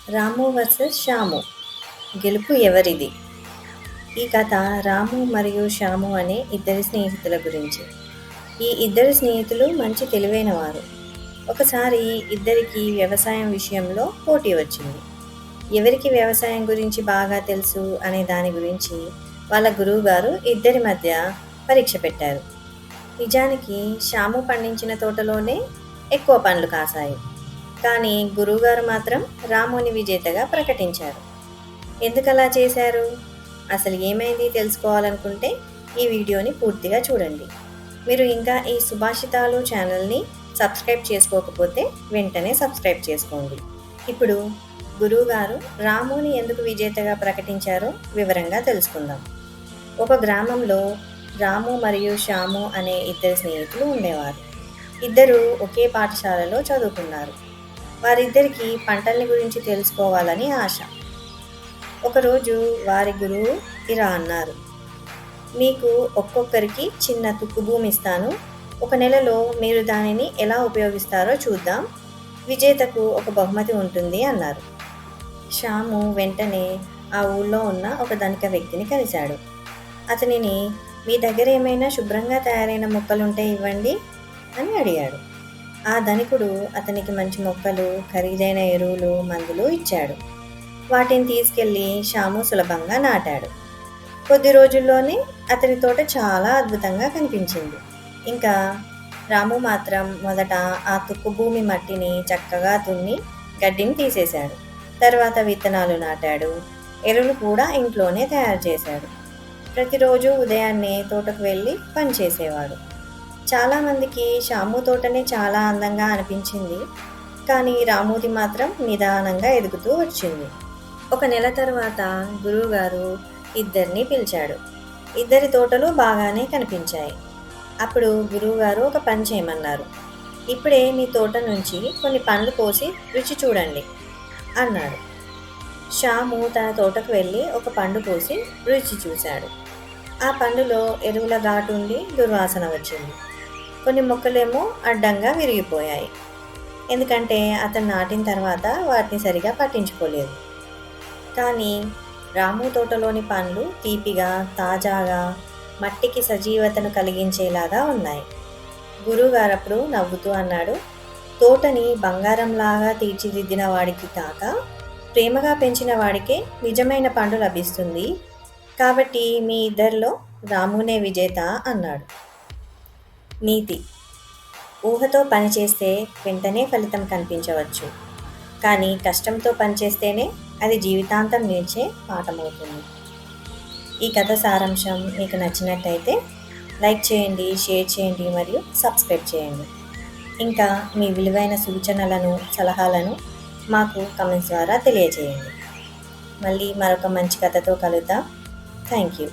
రాము versus Shyam గెలుపు ఎవరిది? ఈ కథ రాము మరియు శ్యాము అనే ఇద్దరి స్నేహితుల గురించి. ఈ ఇద్దరు స్నేహితులు మంచి తెలివైన వారు. ఒకసారి ఇద్దరికి వ్యవసాయం విషయంలో పోటీ వచ్చింది. ఎవరికి వ్యవసాయం గురించి బాగా తెలుసు అనే దాని గురించి వాళ్ళ గురువు గారు ఇద్దరి మధ్య పరీక్ష పెట్టారు. నిజానికి శ్యాము పండించిన తోటలోనే ఎక్కువ పండ్లు కాసాయి. కానీ గురువుగారు మాత్రం రాముని విజేతగా ప్రకటించారు. ఎందుకలా చేశారు? అసలు ఏమైంది తెలుసుకోవాలనుకుంటే ఈ వీడియోని పూర్తిగా చూడండి. మీరు ఇంకా ఈ సుభాషితాలు ఛానల్ని సబ్స్క్రైబ్ చేసుకోకపోతే వెంటనే సబ్స్క్రైబ్ చేసుకోండి. ఇప్పుడు గురువుగారు రాముని ఎందుకు విజేతగా ప్రకటించారో వివరంగా తెలుసుకుందాం. ఒక గ్రామంలో రాము మరియు శ్యాము అనే ఇద్దరు స్నేహితులు ఉండేవారు. ఇద్దరు ఒకే పాఠశాలలో చదువుకున్నారు. వారిద్దరికీ పంటల్ని గురించి తెలుసుకోవాలని ఆశ. ఒకరోజు వారి గురువు ఇలా అన్నారు, మీకు ఒక్కొక్కరికి చిన్న తుక్కు భూమి ఇస్తాను. ఒక నెలలో మీరు దానిని ఎలా ఉపయోగిస్తారో చూద్దాం. విజేతకు ఒక బహుమతి ఉంటుంది అన్నారు. శ్యాము వెంటనే ఆ ఊళ్ళో ఉన్న ఒక ధనిక వ్యక్తిని కలిశాడు. అతనిని, మీ దగ్గర ఏమైనా శుభ్రంగా తయారైన మొక్కలుంటే ఇవ్వండి అని అడిగాడు. ఆ ధనికుడు అతనికి మంచి మొక్కలు, ఖరీదైన ఎరువులు, మందులు ఇచ్చాడు. వాటిని తీసుకెళ్లి శ్యాము సులభంగా నాటాడు. కొద్ది రోజుల్లోనే అతని తోట చాలా అద్భుతంగా కనిపించింది. ఇంకా రాము మాత్రం మొదట ఆ తుక్కు భూమి మట్టిని చక్కగా దున్ని గడ్డిని తీసేశాడు. తర్వాత విత్తనాలు నాటాడు. ఎరువులు కూడా ఇంట్లోనే తయారు చేశాడు. ప్రతిరోజు ఉదయాన్నే తోటకు వెళ్ళి పనిచేసేవాడు. చాలామందికి శ్యాము తోటనే చాలా అందంగా అనిపించింది. కానీ రాముది మాత్రం నిదానంగా ఎదుగుతూ వచ్చింది. ఒక నెల తర్వాత గురువుగారు ఇద్దరిని పిలిచాడు. ఇద్దరి తోటలు బాగానే కనిపించాయి. అప్పుడు గురువుగారు ఒక పని చేయమన్నారు. ఇప్పుడే మీ తోట నుంచి కొన్ని పండ్లు కోసి రుచి చూడండి అన్నాడు. శ్యాము తన తోటకు వెళ్ళి ఒక పండు కోసి రుచి చూశాడు. ఆ పండులో ఎరువుల ఘాటుండి దుర్వాసన వచ్చింది. కొన్ని మొక్కలేమో అడ్డంగా విరిగిపోయాయి. ఎందుకంటే అతను నాటిన తర్వాత వాటిని సరిగా పట్టించుకోలేదు. కానీ రాము తోటలోని పండ్లు తీపిగా, తాజాగా, మట్టికి సజీవతను కలిగించేలాగా ఉన్నాయి. గురువుగారు అప్పుడు నవ్వుతూ అన్నాడు, తోటని బంగారంలాగా తీర్చిదిద్దిన వాడికి కాక ప్రేమగా పెంచిన వాడికే నిజమైన పండు లభిస్తుంది. కాబట్టి మీ ఇద్దరిలో రామునే విజేత అన్నాడు. నీతి: ఊహతో పనిచేస్తే వెంటనే ఫలితం కనిపించవచ్చు, కానీ కష్టంతో పనిచేస్తేనే అది జీవితాంతం నిలిచే పాఠమవుతుంది. ఈ కథ సారాంశం మీకు నచ్చినట్టయితే లైక్ చేయండి, షేర్ చేయండి మరియు సబ్స్క్రైబ్ చేయండి. ఇంకా మీ విలువైన సూచనలను, సలహాలను మాకు కామెంట్స్ ద్వారా తెలియజేయండి. మళ్ళీ మరొక మంచి కథతో కలుద్దాం. Thank you.